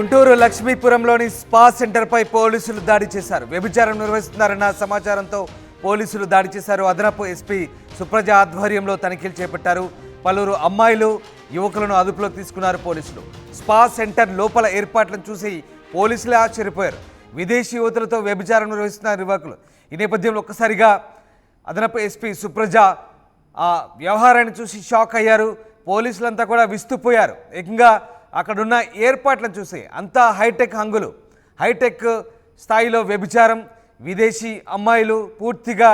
Guntur లక్ష్మీపురంలోని spa సెంటర్పై పోలీసులు దాడి చేశారు. వ్యభిచారం నిర్వహిస్తున్నారన్న సమాచారంతో పోలీసులు దాడి చేశారు. అదనపు ఎస్పీ సుప్రజ ఆధ్వర్యంలో తనిఖీలు చేపట్టారు. పలువురు అమ్మాయిలు యువకులను అదుపులోకి తీసుకున్నారు పోలీసులు. స్పా సెంటర్ లోపల ఏర్పాట్లను చూసి పోలీసులే ఆశ్చర్యపోయారు. విదేశీ యువతులతో వ్యభిచారం నిర్వహిస్తున్నారు యువకులు. ఈ నేపథ్యంలో ఒక్కసారిగా అదనపు ఎస్పీ సుప్రజ ఆ వ్యవహారాన్ని చూసి షాక్ అయ్యారు. పోలీసులంతా కూడా విస్తుపోయారు. ఏకంగా అక్కడున్న ఏర్పాట్లను చూసి అంతా హైటెక్ హంగులు, హైటెక్ స్థాయిలో వ్యభిచారం, విదేశీ అమ్మాయిలు, పూర్తిగా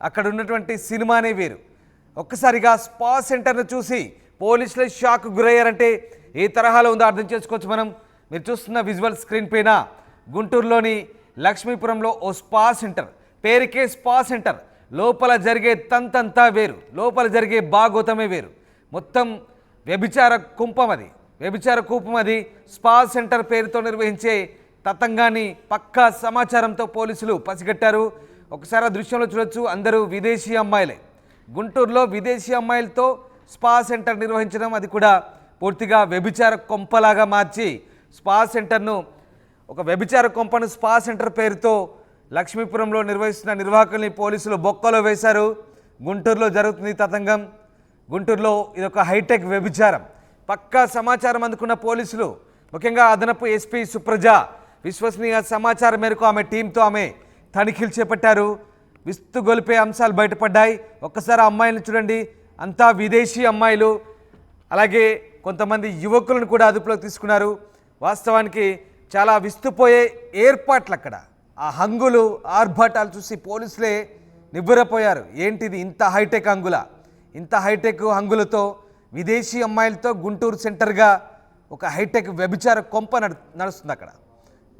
అక్కడ ఉన్నటువంటి సినిమానే వేరు. ఒక్కసారిగా స్పా సెంటర్ను చూసి పోలీసులే షాక్ గురయ్యారంటే ఏ తరహాలో ఉందో అర్థం చేసుకోవచ్చు మనం. మీరు చూస్తున్న విజువల్ స్క్రీన్ పైన గుంటూరులోని లక్ష్మీపురంలో ఓ స్పా సెంటర్, పేరుకే స్పా సెంటర్, లోపల జరిగే తంతంతా వేరు, లోపల జరిగే బాగోతమే వేరు. మొత్తం వ్యభిచార కుంపం అది, వ్యభిచార కూపం అది. స్పా సెంటర్ పేరుతో నిర్వహించే తతంగాన్ని పక్కా సమాచారంతో పోలీసులు పసిగట్టారు. ఒకసారి ఆ దృశ్యంలో చూడొచ్చు, అందరూ విదేశీ అమ్మాయిలే. గుంటూరులో విదేశీ అమ్మాయిలతో స్పా సెంటర్ నిర్వహించడం, అది కూడా పూర్తిగా వ్యభిచార కొంపలాగా మార్చి స్పా సెంటర్ను, ఒక వ్యభిచార కొంపను స్పా సెంటర్ పేరుతో లక్ష్మీపురంలో నిర్వహిస్తున్న నిర్వాహకుల్ని పోలీసులు బొక్కలో వేశారు. గుంటూరులో జరుగుతుంది తతంగం. గుంటూరులో ఇదొక హైటెక్ వ్యభిచారం. పక్కా సమాచారం అందుకున్న పోలీసులు, ముఖ్యంగా అదనపు ఎస్పీ సుప్రజ విశ్వసనీయ సమాచారం మేరకు ఆమె టీంతో ఆమె తనిఖీలు చేపట్టారు. విస్తుగొలిపే అంశాలు బయటపడ్డాయి. ఒక్కసారి అమ్మాయిలను చూడండి, అంతా విదేశీ అమ్మాయిలు. అలాగే కొంతమంది యువకులను కూడా అదుపులోకి తీసుకున్నారు. వాస్తవానికి చాలా విస్తుపోయే ఏర్పాట్లు అక్కడ. ఆ హంగులు, ఆర్భాటాలు చూసి పోలీసులే నివ్వెరపోయారు. ఏంటిది ఇంత హైటెక్ హంగుల, ఇంత హైటెక్ హంగులతో విదేశీ అమ్మాయిలతో గుంటూరు సెంటర్గా ఒక హైటెక్ వ్యభిచార కొంప నడుస్తుంది అక్కడ.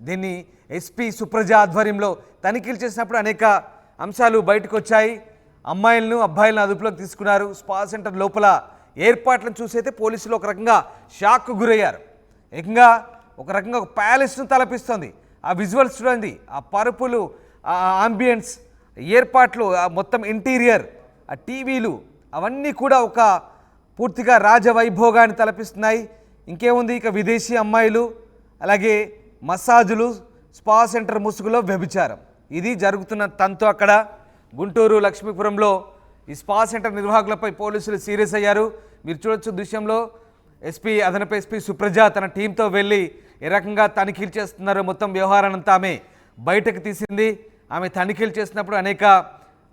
దీన్ని ఎస్పీ సుప్రజ ఆధ్వర్యంలో తనిఖీలు చేసినప్పుడు అనేక అంశాలు బయటకు వచ్చాయి. అమ్మాయిలను అబ్బాయిలను అదుపులోకి తీసుకున్నారు. స్పా సెంటర్ లోపల ఏర్పాట్లను చూసైతే పోలీసులు ఒక రకంగా షాక్కు గురయ్యారు. ఏకంగా ఒక రకంగా ఒక ప్యాలెస్ను తలపిస్తోంది. ఆ విజువల్స్ చూడండి, ఆ పరుపులు, ఆ ఆంబియన్స్, ఏర్పాట్లు, ఆ మొత్తం ఇంటీరియర్, ఆ టీవీలు, అవన్నీ కూడా ఒక పూర్తిగా రాజవైభోగాన్ని తలపిస్తున్నాయి. ఇంకేముంది, ఇక విదేశీ అమ్మాయిలు, అలాగే మసాజులు, స్పా సెంటర్ ముసుగులో వ్యభిచారం, ఇది జరుగుతున్న తంతు అక్కడ. గుంటూరు లక్ష్మీపురంలో ఈ స్పా సెంటర్ నిర్వాహకులపై పోలీసులు సీరియస్ అయ్యారు. మీరు చూడొచ్చు దృశ్యంలో, అదనపు ఎస్పీ సుప్రజ తన టీంతో వెళ్ళి ఏ రకంగా తనిఖీలు చేస్తున్నారో మొత్తం వ్యవహారాన్నంతా ఆమె బయటకు తీసింది. ఆమె తనిఖీలు చేసినప్పుడు అనేక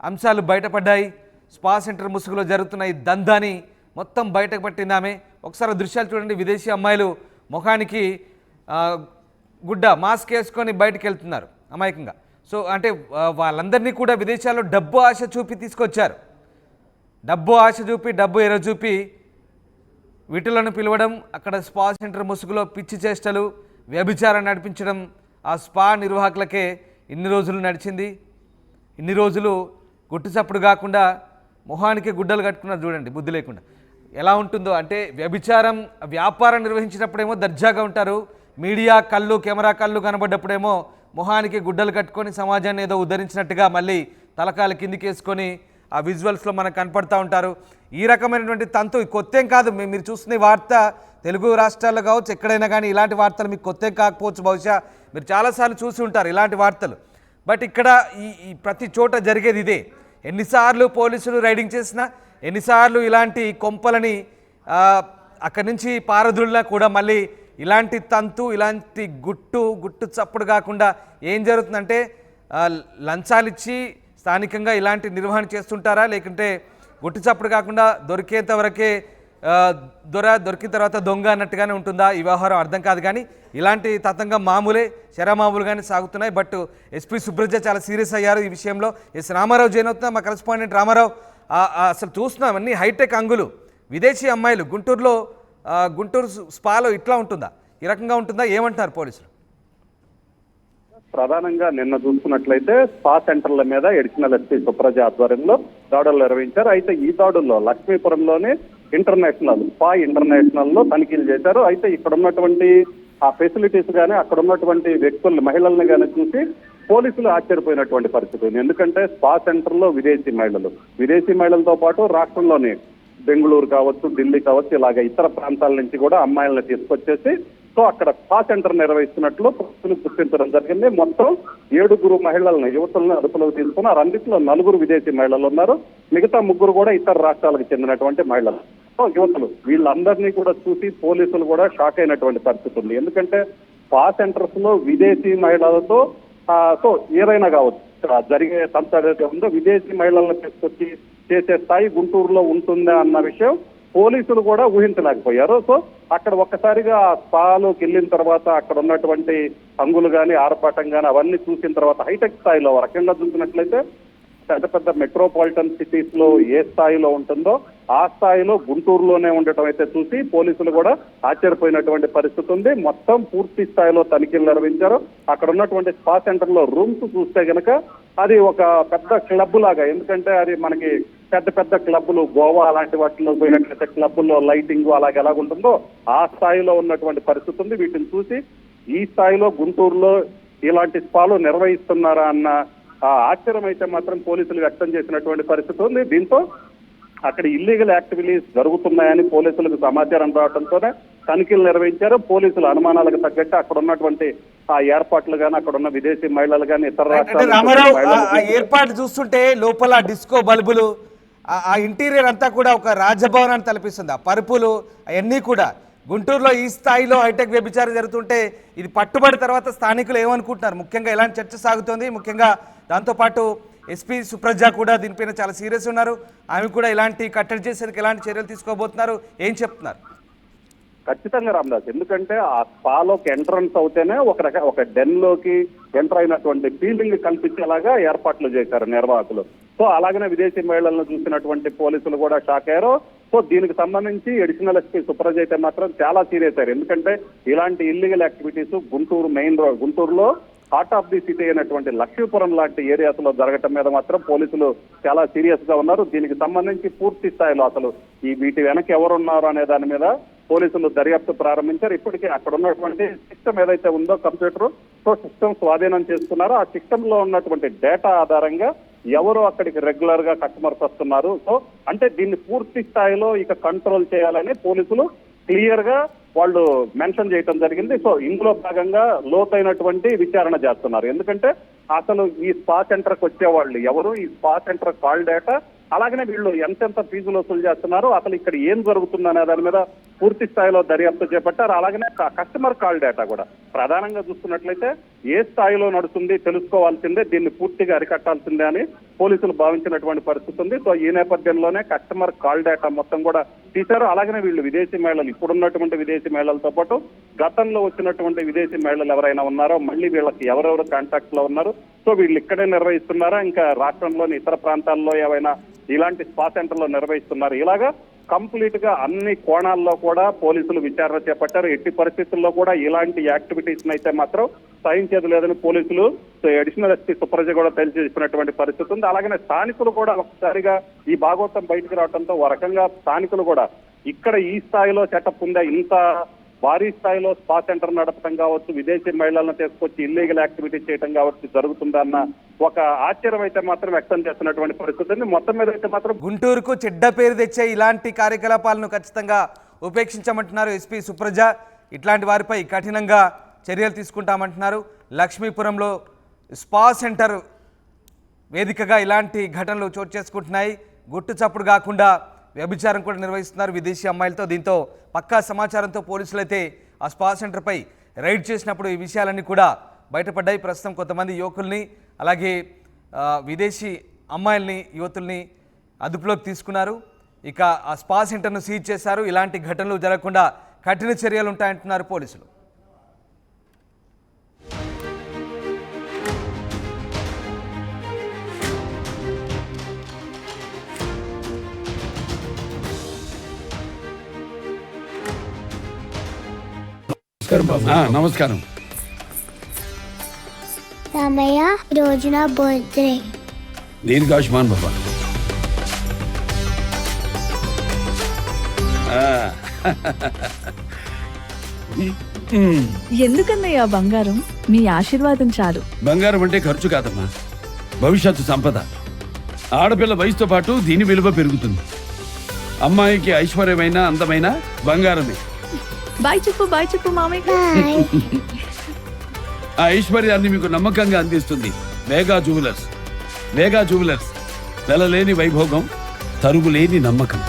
అంశాలు బయటపడ్డాయి. స్పా సెంటర్ ముసుగులో జరుగుతున్న ఈ దందాని మొత్తం బయటకు పట్టింది ఆమె. ఒకసారి దృశ్యాలు చూడండి, విదేశీ అమ్మాయిలు ముఖానికి గుడ్డ, మాస్క్ వేసుకొని బయటకు వెళ్తున్నారు అమాయకంగా. సో అంటే వాళ్ళందరినీ కూడా విదేశాల్లో డబ్బు ఆశ చూపి తీసుకొచ్చారు. డబ్బు ఆశ చూపి, డబ్బు ఎర చూపి వీటిలను పిలవడం, అక్కడ స్పా సెంటర్ ముసుగులో పిచ్చి చేష్టలు, వ్యభిచారం నడిపించడం ఆ స్పా నిర్వాహకులకే ఇన్ని రోజులు నడిచింది. ఇన్ని రోజులు గుట్టుచప్పుడు కాకుండా మొహానికి గుడ్డలు కట్టుకున్నారు చూడండి, బుద్ధి లేకుండా. ఎలా ఉంటుందో అంటే, వ్యభిచారం వ్యాపారం నిర్వహించినప్పుడేమో దర్జాగా ఉంటారు, మీడియా కళ్ళు, కెమెరా కళ్ళు కనబడ్డప్పుడేమో మొహానికి గుడ్డలు కట్టుకొని సమాజాన్ని ఏదో ఉద్ధరించినట్టుగా మళ్ళీ తలకాయల కిందికి వేసుకొని ఆ విజువల్స్లో మనకు కనపడుతూ ఉంటారు. ఈ రకమైనటువంటి తంతు కొత్తేం కాదు. మీరు చూస్తున్న వార్త తెలుగు రాష్ట్రాల్లో కావచ్చు, ఎక్కడైనా కానీ ఇలాంటి వార్తలు మీకు కొత్తేం కాకపోవచ్చు. బహుశా మీరు చాలాసార్లు చూసి ఉంటారు ఇలాంటి వార్తలు. బట్ ఇక్కడ ఈ ప్రతి చోట జరిగేది ఇదే. ఎన్నిసార్లు పోలీసులు రైడింగ్ చేసినా, ఎన్నిసార్లు ఇలాంటి కొంపలని అక్కడి నుంచి పారదుల్లా కూడా మళ్ళీ ఇలాంటి తంతు, ఇలాంటి గుట్టు చప్పుడు కాకుండా ఏం జరుగుతుందంటే, లంచాలు ఇచ్చి స్థానికంగా ఇలాంటి నిర్వహణ చేస్తుంటారా, లేకుంటే గుట్టు చప్పుడు కాకుండా దొరికేంత వరకే దొరికిన తర్వాత దొంగ అన్నట్టుగానే ఉంటుందా ఈ వ్యవహారం అర్థం కాదు. కానీ ఇలాంటి తతంగం మామూలే, శరమామూలుగానే సాగుతున్నాయి. బట్ ఎస్పీ సుబ్రజ చాలా సీరియస్ అయ్యారు ఈ విషయంలో. రామారావు జైన్ అవుతున్నా, మా కరెస్పాండెంట్ రామారావు. అసలు చూస్తున్నాం అన్ని హైటెక్ అంగులు, విదేశీ అమ్మాయిలు. గుంటూరు స్పాలో ఇట్లా ఉంటుందా, ఈ రకంగా ఉంటుందా, ఏమంటారు పోలీసులు? ప్రధానంగా నిన్న చూసుకున్నట్లయితే స్పా సెంటర్ల మీద ఎడిషనల్ ఎస్పీ సుప్రజ ఆధ్వర్యంలో దాడులు నిర్వహించారు. అయితే ఈ దాడుల్లో లక్ష్మీపురంలోని స్పా ఇంటర్నేషనల్ లో తనిఖీలు చేశారు. అయితే ఇక్కడ ఉన్నటువంటి ఆ ఫెసిలిటీస్ గానీ, అక్కడ ఉన్నటువంటి వ్యక్తుల్ని, మహిళల్ని గానీ చూసి పోలీసులు ఆశ్చర్యపోయినటువంటి పరిస్థితి ఉంది. ఎందుకంటే స్పా సెంటర్ లో విదేశీ మహిళలతో పాటు రాష్ట్రంలోని బెంగళూరు కావచ్చు, ఢిల్లీ కావచ్చు, ఇలాగ ఇతర ప్రాంతాల నుంచి కూడా అమ్మాయిలను తీసుకొచ్చేసి సో అక్కడ స్పా సెంటర్ నిర్వహిస్తున్నట్లు పోలీసులు గుర్తించడం జరిగింది. మొత్తం 7 మహిళలను యువతులను అదుపులోకి తీసుకున్నారు. అందులో 4 విదేశీ మహిళలు ఉన్నారు. మిగతా 3 కూడా ఇతర రాష్ట్రాలకు చెందినటువంటి మహిళలు. సో యువతులు వీళ్ళందరినీ కూడా చూసి పోలీసులు కూడా షాక్ అయినటువంటి పరిస్థితి ఉంది. ఎందుకంటే స్పా సెంటర్స్ లో విదేశీ మహిళలతో సో ఏదైనా కావచ్చు, జరిగే సంస్థ ఏదైతే ఉందో విదేశీ మహిళలను తీసుకొచ్చి చేసే స్థాయి గుంటూరులో ఉంటుందా అన్న విషయం పోలీసులు కూడా ఊహించలేకపోయారు. సో అక్కడ ఒక్కసారిగా ఆ స్పాలోకి వెళ్ళిన తర్వాత అక్కడ ఉన్నటువంటి హంగులు కానీ ఆర్భాటం కానీ అవన్నీ చూసిన తర్వాత హైటెక్ స్థాయిలో రకంగా చూసినట్లయితే పెద్ద పెద్ద మెట్రోపాలిటన్ సిటీస్ లో ఏ స్థాయిలో ఉంటుందో ఆ స్థాయిలో గుంటూరులోనే ఉండటం అయితే చూసి పోలీసులు కూడా ఆశ్చర్యపోయినటువంటి పరిస్థితి ఉంది. మొత్తం పూర్తి స్థాయిలో తనిఖీలు నిర్వహించారు. అక్కడ ఉన్నటువంటి స్పా సెంటర్ లో రూమ్స్ చూస్తే గనక అది ఒక పెద్ద క్లబ్ లాగా, ఎందుకంటే అది మనకి పెద్ద పెద్ద క్లబ్లు గోవా అలాంటి వాటిలో పోయినట్లయితే క్లబ్బుల్లో లైటింగ్ అలాగే ఎలాగుంటుందో ఆ స్థాయిలో ఉన్నటువంటి పరిస్థితి ఉంది. వీటిని చూసి ఈ స్థాయిలో గుంటూరులో ఇలాంటి స్పాలు నిర్వహిస్తున్నారా అన్న ఆశ్చర్యం అయితే మాత్రం పోలీసులు వ్యక్తం చేసినటువంటి పరిస్థితి ఉంది. దీంతో అక్కడ ఇల్లీగల్ యాక్టివిటీస్ జరుగుతున్నాయని పోలీసులకు సమాచారం రావడంతోనే తనిఖీలు నిర్వహించారు. పోలీసులు అనుమానాలకు తగ్గట్టు అక్కడ ఉన్నటువంటి ఆ ఏర్పాట్లు కానీ అక్కడ ఉన్న విదేశీ మహిళలు కానీ ఇతర రాష్ట్రాల ఏర్పాటు చూస్తుంటే లోపల డిస్కో బల్బులు, ఆ ఇంటీరియర్ అంతా కూడా ఒక రాజభవనాన్ని తలపిస్తుంది. ఆ పరుపులు అవన్నీ కూడా గుంటూరులో ఈ స్థాయిలో హైటెక్ వ్యభిచారం జరుగుతుంటే ఇది పట్టుబడి తర్వాత స్థానికులు ఏమనుకుంటున్నారు? ముఖ్యంగా ఎలాంటి చర్చ సాగుతోంది? ముఖ్యంగా దాంతోపాటు ఎస్పీ సుప్రజ కూడా దీనిపైన చాలా సీరియస్ ఉన్నారు. ఆమె కూడా ఇలాంటి కట్టడి చేసేందుకు ఎలాంటి చర్యలు తీసుకోబోతున్నారు, ఏం చెప్తున్నారు? ఖచ్చితంగా రామదాస్, ఎందుకంటే ఆ స్పాలోకి ఎంట్రన్స్ అవుతేనే ఒక డెన్ లోకి ఎంటర్ అయినటువంటి ఫీలింగ్ కల్పించేలాగా ఏర్పాట్లు చేశారు నిర్వాహకులు. సో అలాగనే విదేశీ మహిళలను చూసినటువంటి పోలీసులు కూడా షాక్ అయ్యారు. సో దీనికి సంబంధించి అడిషనల్ ఎస్పీ సుప్రజ అయితే మాత్రం చాలా సీరియస్ అయ్యారు. ఎందుకంటే ఇలాంటి illegal activities Guntur main road, గుంటూరులో హార్ట్ ఆఫ్ ది సిటీ అయినటువంటి లక్ష్మీపురం లాంటి ఏరియాస్ లో జరగటం మీద మాత్రం పోలీసులు చాలా సీరియస్ గా ఉన్నారు. దీనికి సంబంధించి పూర్తి స్థాయిలో అసలు వీటి వెనక ఎవరున్నారు అనే దాని మీద పోలీసులు దర్యాప్తు ప్రారంభించారు. ఇప్పటికే అక్కడ ఉన్నటువంటి సిస్టమ్ ఏదైతే ఉందో కంప్యూటర్, సో సిస్టమ్ స్వాధీనం చేసుకున్నారో ఆ సిస్టమ్ లో ఉన్నటువంటి డేటా ఆధారంగా ఎవరు అక్కడికి రెగ్యులర్ గా కస్టమర్స్ వస్తున్నారు. సో అంటే దీన్ని పూర్తి స్థాయిలో ఇక కంట్రోల్ చేయాలని పోలీసులు క్లియర్ గా వాళ్ళు మెన్షన్ చేయడం జరిగింది. సో ఇందులో భాగంగా లోతైనటువంటి విచారణ చేస్తున్నారు. ఎందుకంటే అసలు ఈ స్పా సెంటర్కి వచ్చే వాళ్ళు ఎవరు, ఈ స్పా సెంటర్ కాల్ డేటా, అలాగనే వీళ్ళు ఎంతెంత ఫీజులు వసూలు చేస్తున్నారు, అసలు ఇక్కడ ఏం జరుగుతుందనే దాని మీద పూర్తి స్థాయిలో దర్యాప్తు చేపట్టారు. అలాగనే కస్టమర్ కాల్ డేటా కూడా ప్రధానంగా చూస్తున్నట్లయితే ఏ స్థాయిలో నడుస్తుంది తెలుసుకోవాల్సిందే, దీన్ని పూర్తిగా అరికట్టాల్సిందే అని పోలీసులు భావించినటువంటి పరిస్థితి ఉంది. సో ఈ నేపథ్యంలోనే కస్టమర్ కాల్ డేటా మొత్తం కూడా తీశారు. అలాగనే వీళ్ళు విదేశీ మహిళలు, ఇప్పుడున్నటువంటి విదేశీ మహిళలతో పాటు గతంలో వచ్చినటువంటి విదేశీ మహిళలు ఎవరైనా ఉన్నారో మళ్ళీ వీళ్ళకి ఎవరెవరు కాంటాక్ట్ లో ఉన్నారు, సో వీళ్ళు ఇక్కడే నిర్వహిస్తున్నారా, ఇంకా రాష్ట్రంలోని ఇతర ప్రాంతాల్లో ఏవైనా ఇలాంటి స్పా సెంటర్లో నిర్వహిస్తున్నారు, ఇలాగా కంప్లీట్ గా అన్ని కోణాల్లో కూడా పోలీసులు విచారణ చేపట్టారు. ఎట్టి పరిస్థితుల్లో కూడా ఇలాంటి యాక్టివిటీస్ అయితే మాత్రం సహించేది లేదని పోలీసులు అడిషనల్ ఎస్పీ సుప్రజ కూడా తెలియజేసినటువంటి పరిస్థితి ఉంది. అలాగనే స్థానికులు కూడా ఒకసారిగా ఈ భాగవతం బయటకు రావడంతో ఒక రకంగా స్థానికులు కూడా ఇక్కడ ఈ స్థాయిలో సెటప్ ఉందా, ఇంత భారీ స్థాయిలో స్పా సెంటర్ నడపడం కావచ్చు, విదేశీ మహిళలను తీసుకొచ్చి ఇల్లీగల్ యాక్టివిటీ చేయడం కావచ్చు జరుగుతుందా అన్న ఒక ఆశ్చర్యం అయితే మాత్రం వ్యక్తం చేస్తున్నటువంటి పరిస్థితి ఉంది. మొత్తం మీద అయితే మాత్రం గుంటూరుకు చెడ్డ పేరు తెచ్చే ఇలాంటి కార్యకలాపాలను ఖచ్చితంగా ఉపేక్షించమంటున్నారు ఎస్పీ సుప్రజ. ఇట్లాంటి వారిపై కఠినంగా చర్యలు తీసుకుంటామంటున్నారు. లక్ష్మీపురంలో స్పా సెంటర్ వేదికగా ఇలాంటి ఘటనలు చోటు చేసుకుంటున్నాయి. గుట్టు చప్పుడు కాకుండా వ్యభిచారం కూడా నిర్వహిస్తున్నారు విదేశీ అమ్మాయిలతో. దీంతో పక్కా సమాచారంతో పోలీసులు అయితే ఆ స్పా సెంటర్పై రైడ్ చేసినప్పుడు ఈ విషయాలన్నీ కూడా బయటపడ్డాయి. ప్రస్తుతం కొంతమంది యువకుల్ని అలాగే విదేశీ అమ్మాయిల్ని యువతుల్ని అదుపులోకి తీసుకున్నారు. ఇక ఆ స్పా సెంటర్ను సీజ్ చేశారు. ఇలాంటి ఘటనలు జరగకుండా కఠిన చర్యలు ఉంటాయంటున్నారు పోలీసులు. నమస్కారం. రామయ్య, ఈరోజు నా బర్త్డే. దీర్ఘాయుష్మాన్ బాబా. ఎందుకన్నయ్యా బంగారం? మీ ఆశీర్వాదం చాలు. బంగారం అంటే ఖర్చు కాదమ్మా, భవిష్యత్తు సంపద. ఆడపిల్ల వయసుతో పాటు దీని విలువ పెరుగుతుంది. అమ్మాయికి ఐశ్వర్యమైన అందమైన బంగారమే. బాయ్ చెప్పు మామయ్య. బాయ్. ఆ ఐశ్వర్యాన్ని మీకు నమ్మకంగా అందిస్తుంది మేఘా జ్యువెలర్స్. మేఘా జ్యువెలర్స్, వెలలేని వైభోగం, తరుగులేని నమ్మకం.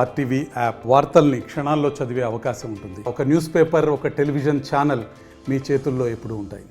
ఆర్టీవీ యాప్ వార్తల్ని క్షణాల్లో చదివే అవకాశం ఉంటుంది. ఒక న్యూస్ పేపర్, ఒక టెలివిజన్ ఛానల్ మీ చేతుల్లో ఎప్పుడూ ఉంటాయి.